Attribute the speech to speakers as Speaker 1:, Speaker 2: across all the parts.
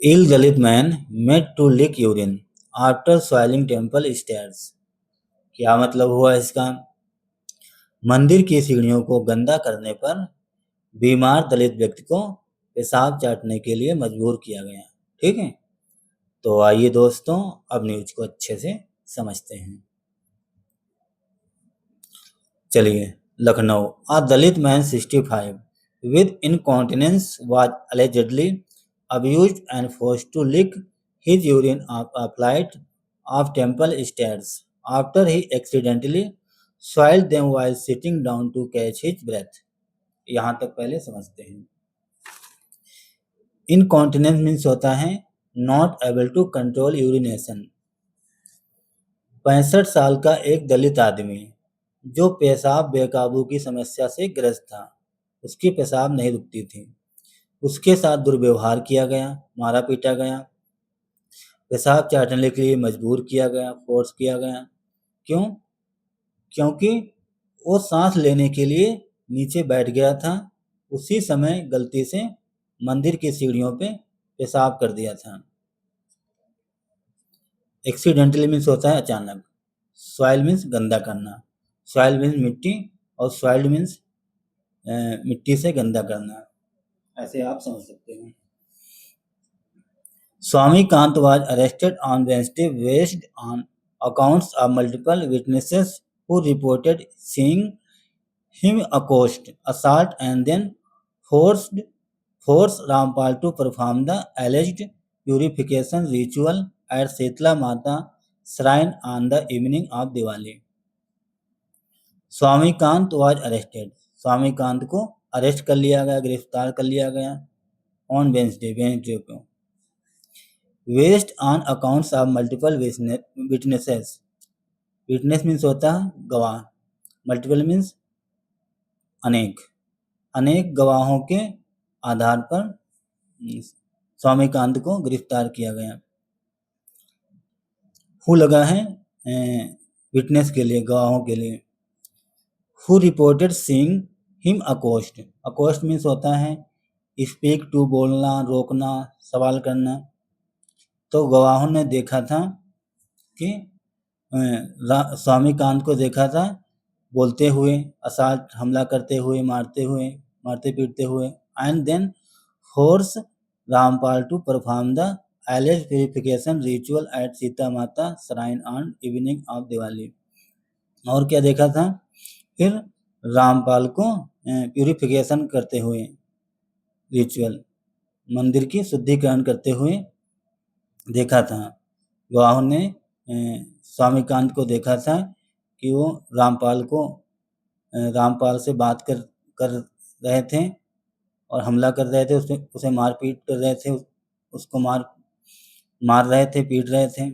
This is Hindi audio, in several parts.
Speaker 1: Ill Dalit man made to lick urine after soiling temple stairs। क्या मतलब हुआ इसका? मंदिर की सीढ़ियों को गंदा करने पर बीमार दलित व्यक्ति को पेशाब चाटने के लिए मजबूर किया गया। ठीक है, तो आइए दोस्तों अब न्यूज को अच्छे से समझते हैं। चलिए, Lucknow, a Dalit man 65 with incontinence was allegedly abused and forced to lick his urine up a flight of temple stairs after he accidentally swallowed them while sitting down to catch his breath। यहाँ तक पहले समझते हैं। इनकॉन्टिनेंस मीन्स होता है not able to control urination. 65 साल का एक दलित आदमी जो पेशाब बेकाबू की समस्या से ग्रस्त था, उसकी पेशाब नहीं रुकती थी, उसके साथ दुर्व्यवहार किया गया, मारा पीटा गया, पेशाब चाटने के लिए मजबूर किया गया, फोर्स किया गया। क्यों? क्योंकि वो सांस लेने के लिए नीचे बैठ गया था, उसी समय गलती से मंदिर की सीढ़ियों पे पेशाब कर दिया था। एक्सीडेंटली मीन्स होता है अचानक। सॉइल मीन्स गंदा करना, सॉइल मीन्स मिट्टी और सॉइल्ड मीन्स मिट्टी से गंदा करना, ऐसे आप समझ सकते हैं। Swami Kant was arrested on Wednesday based on accounts of multiple witnesses who reported seeing him accost, assault, and then force Rampal to perform the alleged purification ritual at Setla Mata shrine on the evening of Diwali। Swami Kant was arrested, Swami Kant को अरेस्ट कर लिया गया, गिरफ्तार कर लिया गया ऑन वेंसडे को, based on accounts of multiple witnesses. Witness means होता है गवाह, मल्टीपल मीन्स अनेक, अनेक गवाहों के आधार पर स्वामी कांत को गिरफ्तार किया गया। हु लगा है विटनेस के लिए, गवाहों के लिए। Who reported seeing him accost, accost means होता है स्पीक टू, बोलना, रोकना, सवाल करना। तो गवाहों ने देखा था कि स्वामी कांत को देखा था बोलते हुए, असाल्ट हमला करते हुए, मारते पीटते हुए, and then force Rampal to perform the alleged purification ritual at Sita Mata shrine on evening of Diwali. और क्या देखा था? फिर रामपाल को प्यूरिफिकेशन करते हुए, रिचुअल, मंदिर की शुद्धिकरण करते हुए देखा था। गवाहों ने स्वामी कांत को देखा था कि वो रामपाल से बात कर रहे थे और हमला कर रहे थे, उसे मारपीट कर रहे थे, उसको मार रहे थे, पीट रहे थे,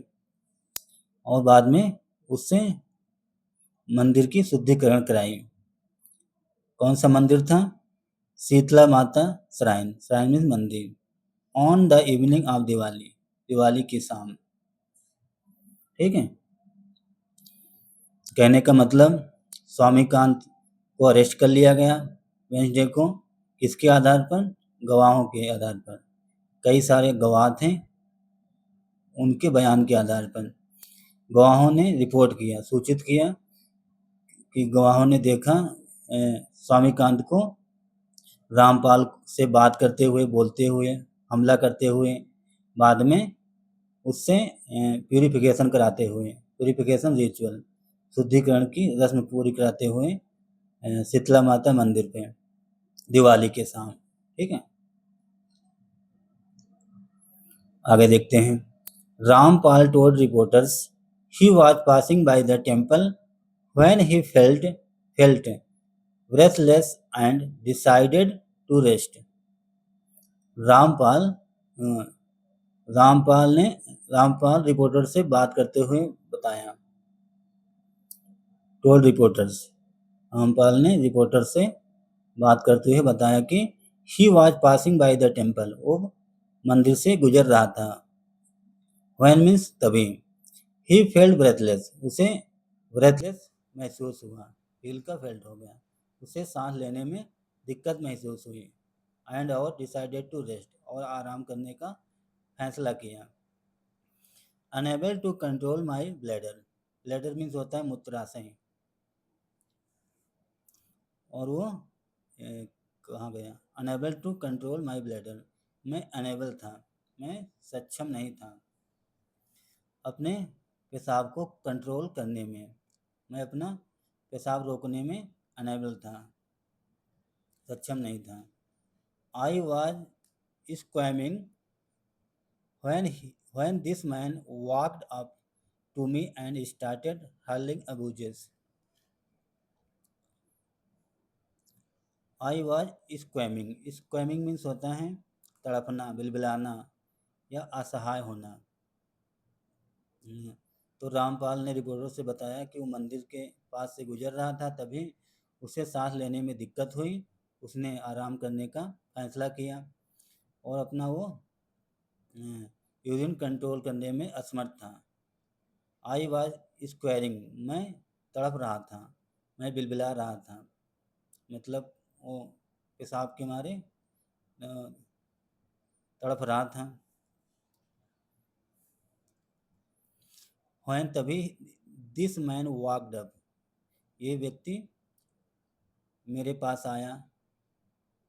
Speaker 1: और बाद में उससे मंदिर की शुद्धिकरण कराई। कौन सा मंदिर था? शीतला माता श्राइन, श्राइन मीन्स मंदिर, on the evening of Diwali, Diwali की शाम। ठीक है, कहने का मतलब स्वामी कांत को अरेस्ट कर लिया गया वेंसडे को, किसके आधार पर? गवाहों के आधार पर। कई सारे गवाह थे, उनके बयान के आधार पर गवाहों ने रिपोर्ट किया, सूचित किया कि गवाहों ने देखा स्वामी कांत को रामपाल से बात करते हुए, बोलते हुए, हमला करते हुए, बाद में उससे प्यूरिफिकेशन कराते हुए, प्यूरिफिकेशन रिचुअल, शुद्धिकरण की रस्म पूरी कराते हुए शीतला माता मंदिर पे दिवाली के शाम। ठीक है, आगे देखते हैं। Rampal told reporters he was passing by the temple when he felt breathless and decided to rest। Rampal reporter से बात करते हुए बताया, टोल्ड रिपोर्टर्स, रामपाल ने रिपोर्टर से बात करते हुए बताया कि he was passing by the temple, वो मंदिर से गुजर रहा था। व्हेन मीन्स तभी, ही फेल्ट ब्रेथलेस, उसे ब्रेथलेस महसूस हुआ, फील का फेल्ट हो गया, उसे सांस लेने में दिक्कत महसूस हुई, एंड और डिसाइडेड टू रेस्ट, और आराम करने का फैसला किया। Unable to control my bladder, bladder means होता है मूत्राशय, और वो कहाँ गया, unable to control my bladder, मैं अनेबल था, मैं सक्षम नहीं था अपने पेशाब को कंट्रोल करने में, मैं अपना पेशाब रोकने में अनेबल था, सक्षम नहीं था। I was squirming when this man walked up to me and started hurling abuses. I was squirming. Squirming means होता है तड़पना, बिलबिलाना या असहाय होना। तो रामपाल ने रिपोर्टर से बताया कि वो मंदिर के पास से गुजर रहा था, तभी उसे सांस लेने में दिक्कत हुई। उसने आराम करने का फैसला किया और अपना वो यूरिन कंट्रोल करने में असमर्थ था। आई वॉज स्क्वेयरिंग, मैं तड़प रहा था, मैं बिलबिला रहा था, मतलब वो पेशाब के मारे तड़प रहा था। when तभी दिस मैन वॉकड अप, ये व्यक्ति मेरे पास आया,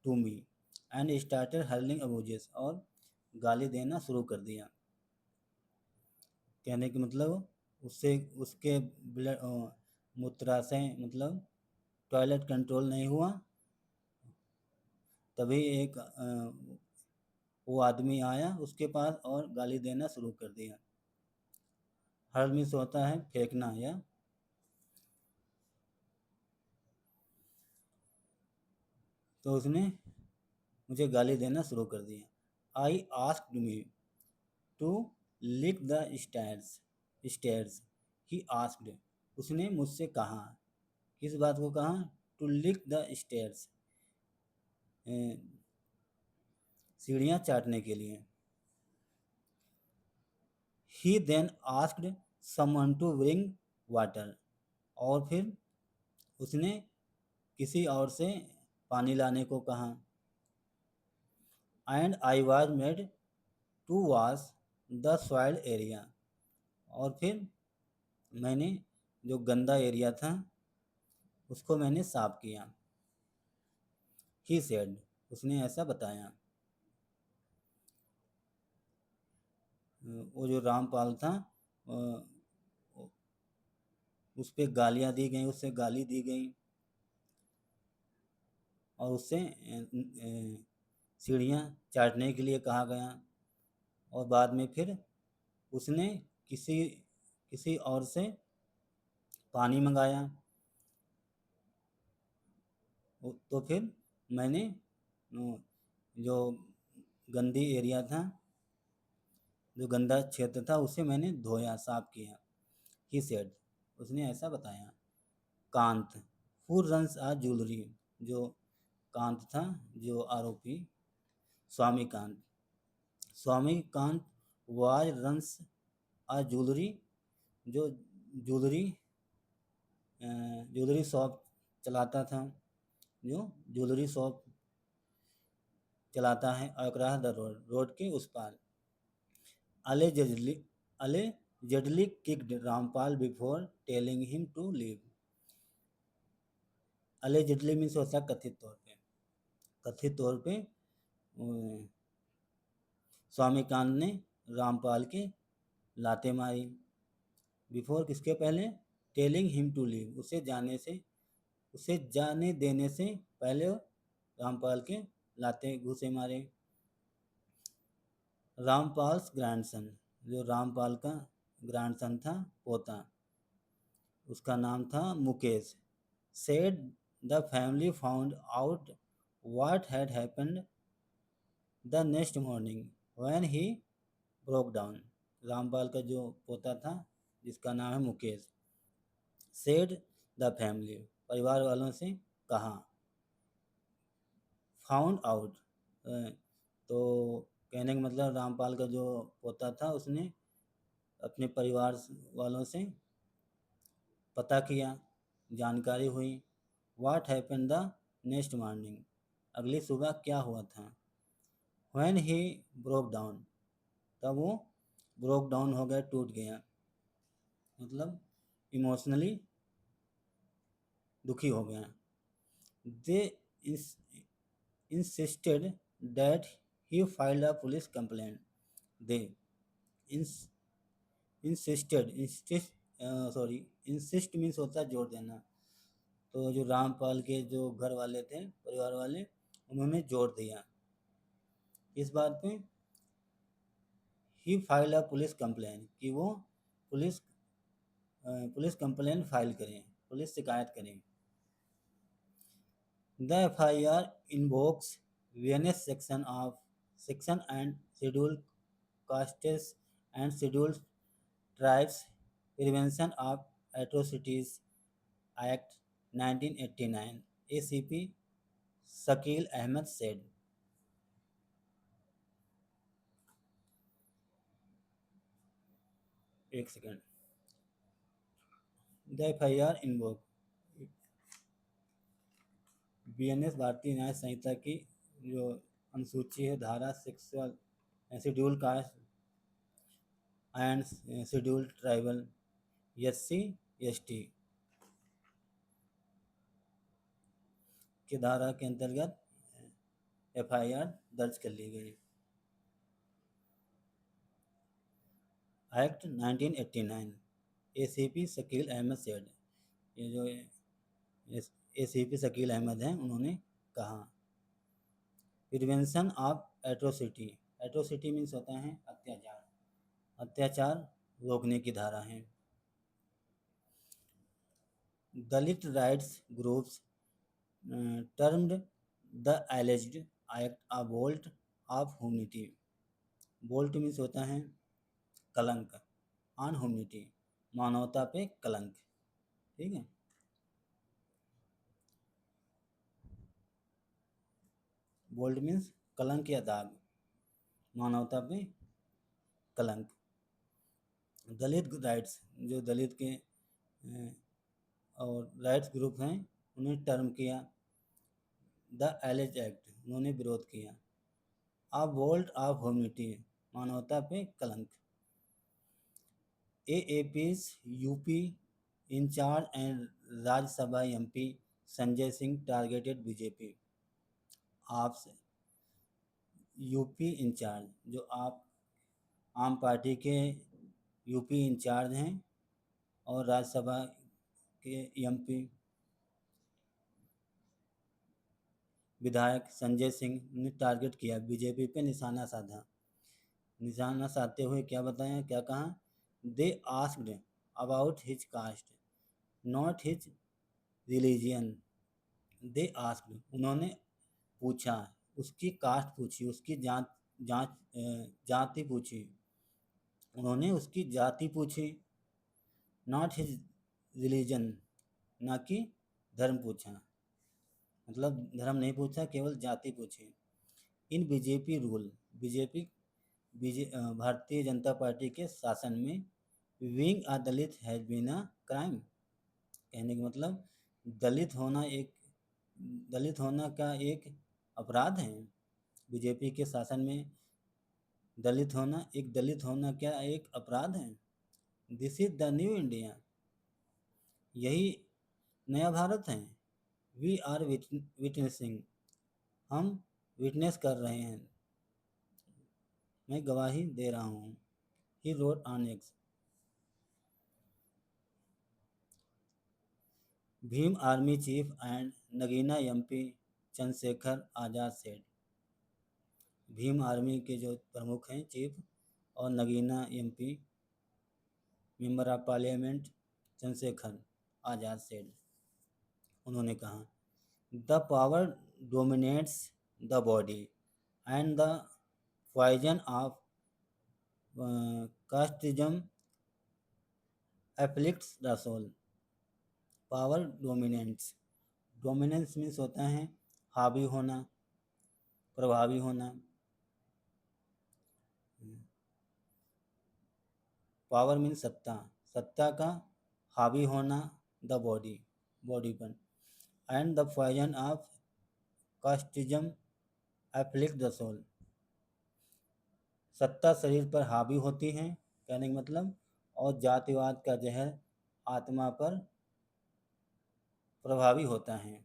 Speaker 1: to me and started hurling abuses, और गाली देना शुरू कर दिया। कहने के मतलब उससे उसके मूत्राशय मतलब टॉयलेट कंट्रोल नहीं हुआ, तभी एक वो आदमी आया उसके पास और गाली देना शुरू कर दिया। हर्ल मीन्स होता है फेंकना, या तो उसने मुझे गाली देना शुरू कर दिया। I asked me to lick the stairs, he asked, उसने मुझसे कहा, किस बात को कहा, टू लिक द स्टेयर्स, सीढ़ियाँ चाटने के लिए। He then asked someone to bring water, और फिर उसने किसी और से पानी लाने को कहा। And I was made to wash the soiled area, और फिर मैंने जो गंदा एरिया था उसको मैंने साफ किया। ही सेड, उसने ऐसा बताया। वो जो रामपाल था उस पर गालियाँ दी गई, उससे गाली दी गई और उससे सीढ़ियाँ चाटने के लिए कहा गया, और बाद में फिर उसने किसी किसी और से पानी मंगाया। तो फिर मैंने जो गंदी एरिया था, जो गंदा क्षेत्र था, उसे मैंने धोया, साफ किया। ही सेड, उसने ऐसा बताया। Kant, who runs a jewellery, जो कांत था, जो आरोपी Swami Kant, Swami Kant was runs a jewellery, जो ज्वेलरी ज्वेलरी शॉप चलाता था, जो ज्वेलरी शॉप चलाता है अकराह द रोड के उस पार। allegedly kicked Rampal before telling him to leave. allegedly means होता है कथित तौर पे, कथित तौर पे स्वामीकांत ने रामपाल के लाते मारी। बिफोर किसके पहले, टेलिंग हिम टू लीव, उसे जाने देने से पहले रामपाल के लाते घूसे मारे। रामपाल्स ग्रैंडसन, जो रामपाल का ग्रैंडसन था, पोता, उसका नाम था Mukesh. Said the family found out what had happened the next morning when he broke down। Rampal का जो पोता था जिसका नाम है मुकेश, सेड द फैमिली, परिवार वालों से कहा, फाउंड आउट, तो कहने का मतलब रामपाल का जो पोता था उसने अपने परिवार वालों से पता किया, जानकारी हुई। What happen the next morning, अगली सुबह क्या हुआ था। व्हेन ही ब्रोक डाउन, तब वो ब्रोक डाउन हो गया, टूट गया, मतलब इमोशनली दुखी हो गया। दे insisted that he filed a police complaint. They ins- insist means होता है जोर देना। तो जो रामपाल के जो घर वाले थे, परिवार वाले, उन्होंने जोर दिया इस बात पे, ही फाइल अ पुलिस कंप्लेंट, कि वो पुलिस पुलिस कंप्लेंट फाइल करें, पुलिस शिकायत करें। The FIR invokes various section and scheduled castes and scheduled tribes Prevention of Atrocities Act 1989, ACP Shakil Ahmed said. एक second. The FIR invoke BNS भारतीय न्याय संहिता की जो अनुसूची है, धारा sexual schedule caste and scheduled tribal SC ST की धारा के अंतर्गत FIR दर्ज कर ली गई। Act 1989, ACP Shakeel Ahmed said, ये जो ACP शकील अहमद हैं, उन्होंने कहा। Prevention of atrocity, atrocity means होता है अत्याचार, अत्याचार रोकने की धारा है। Dalit rights groups termed the alleged act a bolt of humanity. Bolt means होता है कलंक, ऑन ह्यूमनिटी, मानवता पे कलंक, ठीक है। बोल्ट मीन्स कलंक या दाग, मानवता पे कलंक। दलित राइट्स, जो दलित के और राइट्स ग्रुप हैं, उन्हें टर्म किया द एलिज एक्ट, उन्होंने विरोध किया। आ वोल्ट ऑफ ह्यूमनिटी, मानवता पे कलंक। AAP's UP in charge and Rajya Sabha MP Sanjay Singh targeted BJP. आप यूपी इंचार्ज, जो आप आम पार्टी के यूपी इंचार्ज हैं और राज्यसभा के MP विधायक संजय सिंह ने टारगेट किया, बीजेपी पे निशाना साधा। निशाना साधते हुए क्या बताया, क्या कहा? They asked about his cast not his religion. They asked, उन्होंने पूछा, उसकी कास्ट पूछी, उसकी जाति पूछी, उन्होंने उसकी जाति पूछी। नॉट हिज रिलीजन, ना कि धर्म पूछा, मतलब धर्म नहीं पूछा, केवल जाति पूछी। इन BJP rule, Bharatiya Janata party के शासन में being a Dalit has been a crime, कहने का मतलब दलित होना का एक अपराध है। बीजेपी के शासन में दलित होना क्या एक अपराध है? This is the new India, यही नया भारत है। वी आर विटनेसिंग, हम विटनेस कर रहे हैं, मैं गवाही दे रहा हूँ। He wrote on X. Bhim Army chief and Nagina MP Chandrashekhar Azad said. Bhim Army के जो प्रमुख हैं चीफ, और Nagina MP member of parliament Chandrashekhar Azad said, उन्होंने कहा, the power dominates the body and the poison of casteism afflicts the soul. Power dominance, dominance means होता है हावी होना, प्रभावी होना। पावर मीन्स सत्ता, सत्ता का हावी होना द बॉडी, बॉडी पर। And the poison of casteism afflict the soul, सत्ता शरीर पर हावी होती है, कहने का मतलब, और जातिवाद का जहर आत्मा पर प्रभावी होता है।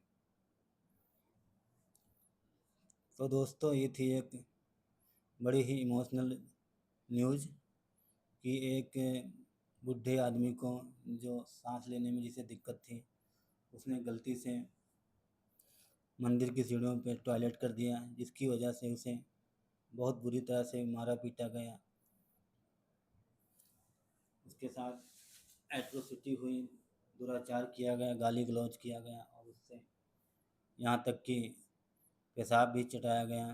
Speaker 1: तो दोस्तों ये थी एक बड़ी ही इमोशनल न्यूज़ कि एक बूढ़े आदमी को जो सांस लेने में जिसे दिक्कत थी, उसने गलती से मंदिर की सीढ़ियों पे टॉयलेट कर दिया, जिसकी वजह से उसे बहुत बुरी तरह से मारा पीटा गया, उसके साथ एट्रोसिटी हुई, दुराचार किया गया, गाली गलौज किया गया और उससे यहाँ तक कि पेशाब भी चटाया गया।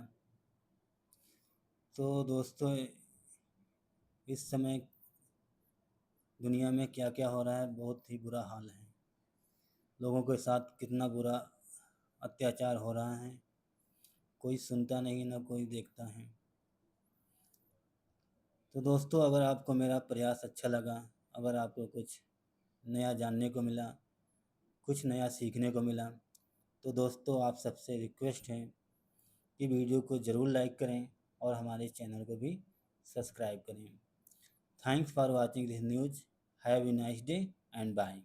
Speaker 1: तो दोस्तों इस समय दुनिया में क्या क्या हो रहा है, बहुत ही बुरा हाल है। लोगों के साथ कितना बुरा अत्याचार हो रहा है, कोई सुनता नहीं ना कोई देखता है। तो दोस्तों अगर आपको मेरा प्रयास अच्छा लगा, अगर आपको कुछ नया जानने को मिला, कुछ नया सीखने को मिला, तो दोस्तों आप सबसे रिक्वेस्ट है कि वीडियो को ज़रूर लाइक करें और हमारे चैनल को भी सब्सक्राइब करें। Thanks for watching this news. Have a nice day and bye.